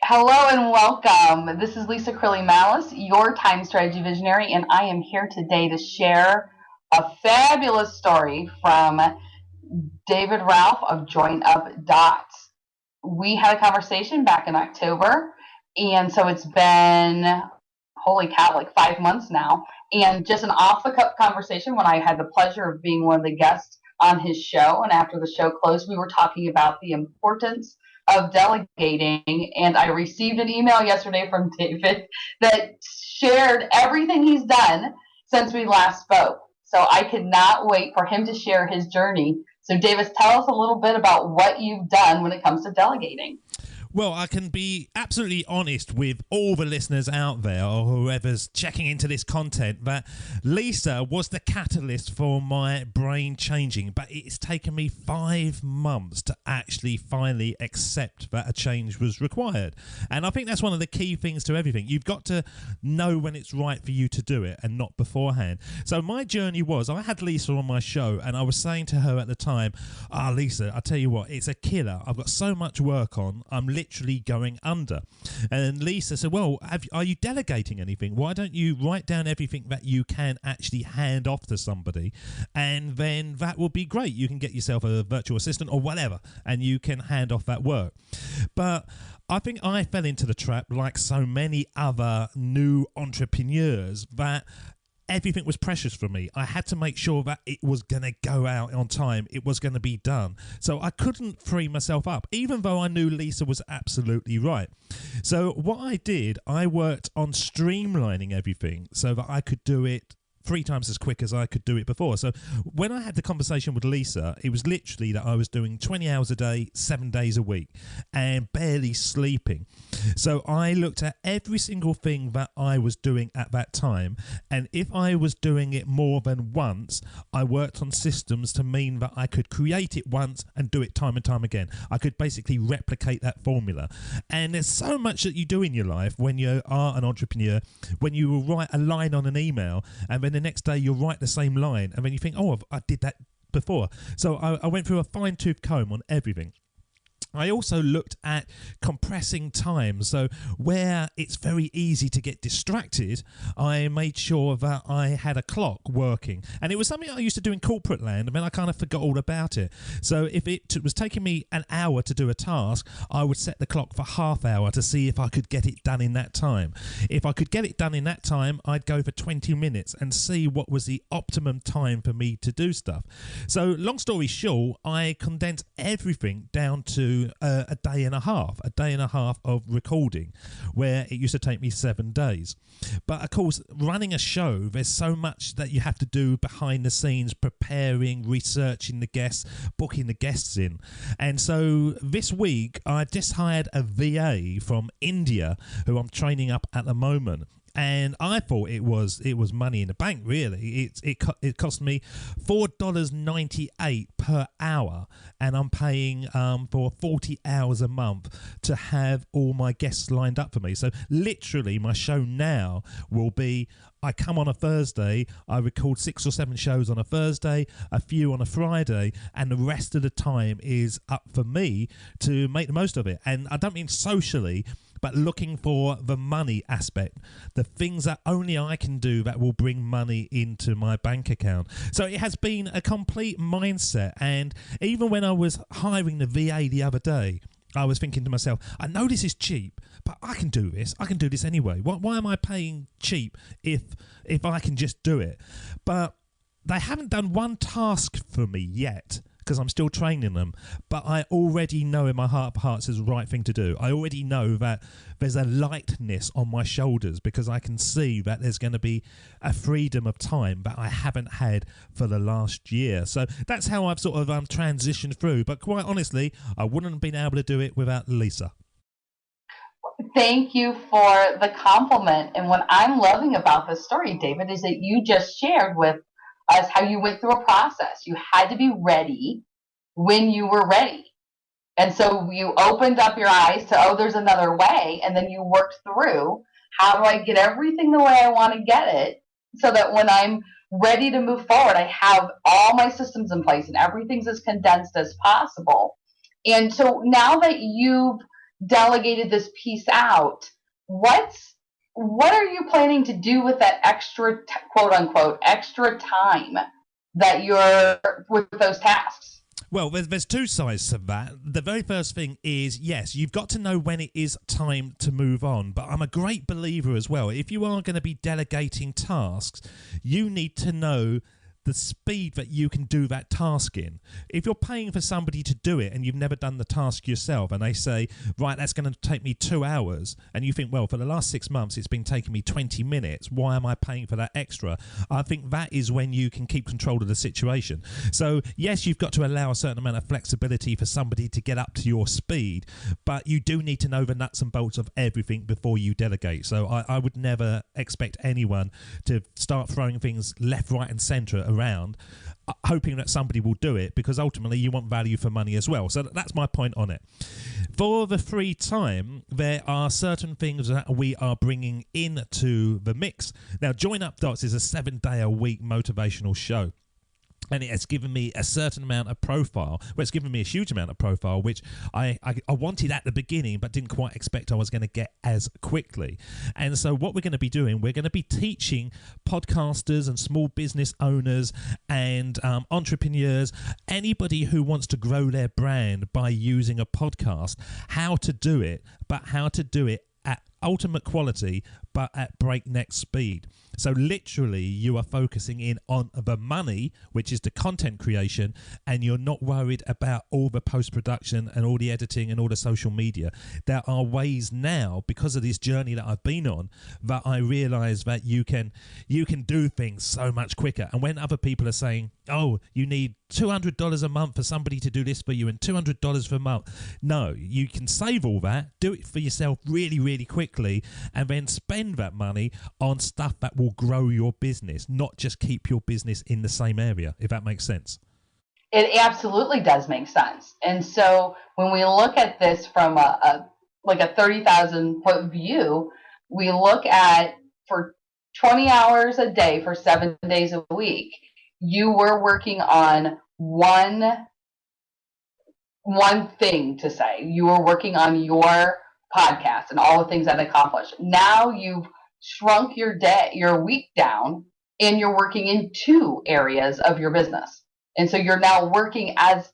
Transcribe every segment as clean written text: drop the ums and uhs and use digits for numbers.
Hello and welcome. This is Lisa Crilley Mallis, your time strategy visionary, and I am here today to share a fabulous story from David Ralph of Join Up Dots. We had a conversation back in October, and so it's been, holy cow, like 5 months now, and just an off the cuff conversation when I had the pleasure of being one of the guests on his show. And after the show closed, we were talking about the importance of delegating. And I received an email yesterday from David that shared everything he's done since we last spoke. So I could not wait for him to share his journey. So, Davis, tell us a little bit about what you've done when it comes to delegating. Well, I can be absolutely honest with all the listeners out there or whoever's checking into this content that Lisa was the catalyst for my brain changing, but it's taken me 5 months to actually finally accept that a change was required. And I think that's one of the key things to everything. You've got to know when it's right for you to do it and not beforehand. So my journey was, I had Lisa on my show and I was saying to her at the time, Lisa, I tell you what, it's a killer. I've got so much work on. I'm literally going under. And Lisa said, well, are you delegating anything? Why don't you write down everything that you can actually hand off to somebody, and then that will be great. You can get yourself a virtual assistant or whatever, and you can hand off that work. But I think I fell into the trap, like so many other new entrepreneurs, that everything was precious for me. I had to make sure that it was going to go out on time. It was going to be done. So I couldn't free myself up, even though I knew Lisa was absolutely right. So what I did, I worked on streamlining everything so that I could do it 3 times as quick as I could do it before. So when I had the conversation with Lisa, it was literally that I was doing 20 hours a day, 7 days a week, and barely sleeping. So I looked at every single thing that I was doing at that time, and if I was doing it more than once, I worked on systems to mean that I could create it once and do it time and time again. I could basically replicate that formula. And there's so much that you do in your life when you are an entrepreneur, when you will write a line on an email and then the next day you'll write the same line and then you think, I did that before. So I went through a fine-tooth comb on everything. I also looked at compressing time. So where it's very easy to get distracted, I made sure that I had a clock working. And it was something I used to do in corporate land, and then I kind of forgot all about it. So if it was taking me an hour to do a task, I would set the clock for half hour to see if I could get it done in that time. If I could get it done in that time, I'd go for 20 minutes and see what was the optimum time for me to do stuff. So long story short, I condensed everything down to a day and a half of recording, where it used to take me 7 days. But of course, running a show, there's so much that you have to do behind the scenes, preparing, researching the guests, booking the guests in. And so this week I just hired a VA from India who I'm training up at the moment. And I thought it was money in the bank, really. It cost me $4.98 per hour, and I'm paying for 40 hours a month to have all my guests lined up for me. So literally, my show now will be, I come on a Thursday, I record 6 or 7 shows on a Thursday, a few on a Friday, and the rest of the time is up for me to make the most of it. And I don't mean socially, but looking for the money aspect, the things that only I can do that will bring money into my bank account. So it has been a complete mindset. And even when I was hiring the VA the other day, I was thinking to myself, I know this is cheap, but I can do this. I can do this anyway. Why am I paying cheap if I can just do it? But they haven't done one task for me yet, because I'm still training them, but I already know in my heart of hearts it's the right thing to do. I already know that there's a lightness on my shoulders because I can see that there's going to be a freedom of time that I haven't had for the last year. So that's how I've sort of transitioned through. But quite honestly, I wouldn't have been able to do it without Lisa. Thank you for the compliment. And what I'm loving about this story, David, is that you just shared with us how you went through a process. You had to be ready when you were ready. And so you opened up your eyes to, there's another way. And then you worked through, how do I get everything the way I want to get it so that when I'm ready to move forward, I have all my systems in place and everything's as condensed as possible. And so now that you've delegated this piece out, what are you planning to do with that extra, quote unquote, extra time that you're with those tasks? Well, there's two sides to that. The very first thing is, yes, you've got to know when it is time to move on. But I'm a great believer as well. If you are going to be delegating tasks, you need to know the speed that you can do that task in. If you're paying for somebody to do it and you've never done the task yourself, and they say, right, that's going to take me 2 hours, and you think, well, for the last 6 months it's been taking me 20 minutes, why am I paying for that extra? I think that is when you can keep control of the situation. So yes, you've got to allow a certain amount of flexibility for somebody to get up to your speed, but you do need to know the nuts and bolts of everything before you delegate. So I would never expect anyone to start throwing things left, right and centre around, hoping that somebody will do it, because ultimately you want value for money as well. So that's my point on it. For the free time, there are certain things that we are bringing into the mix. Now, Join Up Dots is a 7-day-a-week motivational show. And it has given me a certain amount of profile. Well, it's given me a huge amount of profile, which I wanted at the beginning, but didn't quite expect I was going to get as quickly. And so what we're going to be doing, we're going to be teaching podcasters and small business owners and entrepreneurs, anybody who wants to grow their brand by using a podcast, how to do it, but how to do it at ultimate quality, but at breakneck speed. So literally you are focusing in on the money, which is the content creation, and you're not worried about all the post-production and all the editing and all the social media. There are ways now, because of this journey that I've been on, that I realize that you can do things so much quicker. And when other people are saying, oh, you need $200 a month for somebody to do this for you and $200 for a month. No, you can save all that, do it for yourself really, really quickly, and then spend that money on stuff that will grow your business, not just keep your business in the same area, if that makes sense. It absolutely does make sense. And so when we look at this from a 30,000 foot view, we look at, for 20 hours a day for 7 days a week, you were working on one thing to say. You were working on your podcast and all the things that accomplished. Now you've shrunk your week down, and you're working in 2 areas of your business. And so you're now working as,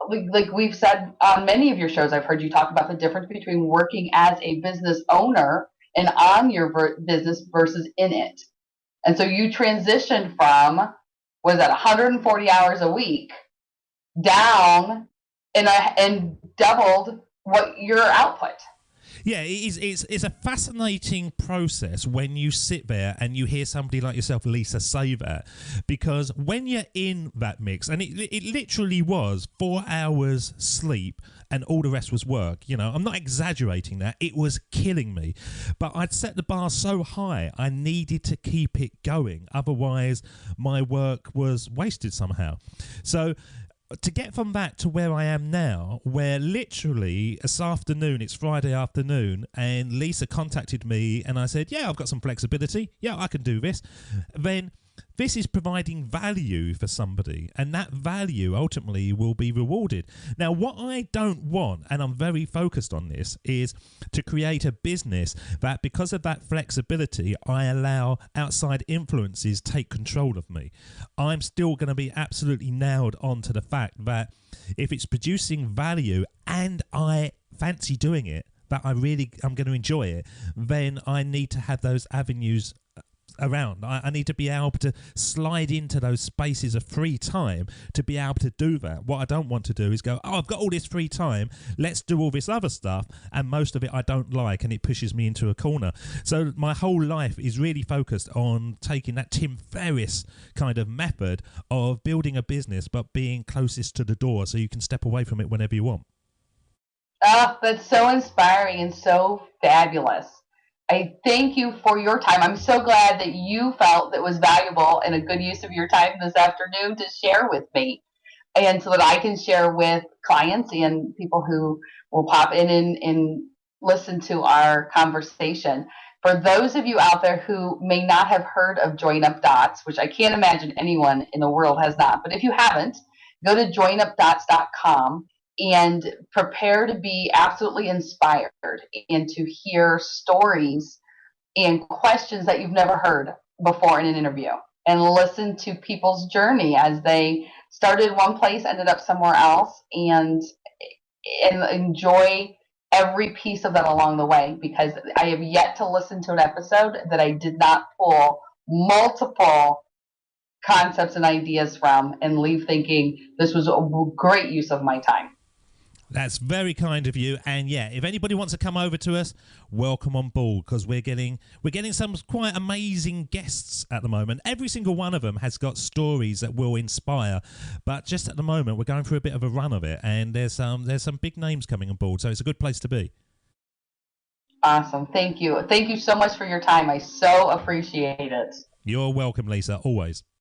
like we've said on many of your shows, I've heard you talk about the difference between working as a business owner and on your business versus in it. And so you transitioned from, was that 140 hours a week down and doubled what your output. Yeah, it's a fascinating process when you sit there and you hear somebody like yourself, Lisa, say that, because when you're in that mix, and it literally was 4 hours sleep and all the rest was work, you know, I'm not exaggerating that, it was killing me, but I'd set the bar so high, I needed to keep it going, otherwise my work was wasted somehow. So to get from that to where I am now, where literally this afternoon, it's Friday afternoon, and Lisa contacted me and I said, yeah, I've got some flexibility. Yeah, I can do this. Then this is providing value for somebody, and that value ultimately will be rewarded. Now, what I don't want, and I'm very focused on this, is to create a business that, because of that flexibility, I allow outside influences take control of me. I'm still going to be absolutely nailed on to the fact that if it's producing value and I fancy doing it, that I'm going to enjoy it, then I need to have those avenues around. I need to be able to slide into those spaces of free time to be able to do that. What I don't want to do is go, oh, I've got all this free time, let's do all this other stuff, and most of it I don't like, and it pushes me into a corner. So my whole life is really focused on taking that Tim Ferriss kind of method of building a business but being closest to the door so you can step away from it whenever you want. Oh, that's so inspiring and so fabulous. I thank you for your time. I'm so glad that you felt that was valuable and a good use of your time this afternoon to share with me, and so that I can share with clients and people who will pop in and listen to our conversation. For those of you out there who may not have heard of Join Up Dots, which I can't imagine anyone in the world has not, but if you haven't, go to joinupdots.com and prepare to be absolutely inspired and to hear stories and questions that you've never heard before in an interview, and listen to people's journey as they started one place, ended up somewhere else, and enjoy every piece of that along the way, because I have yet to listen to an episode that I did not pull multiple concepts and ideas from and leave thinking this was a great use of my time. That's very kind of you. And yeah, if anybody wants to come over to us, welcome on board, because we're getting some quite amazing guests at the moment. Every single one of them has got stories that will inspire. But just at the moment, we're going through a bit of a run of it, and there's some big names coming on board, so it's a good place to be. Awesome. Thank you. Thank you so much for your time. I so appreciate it. You're welcome, Lisa, always.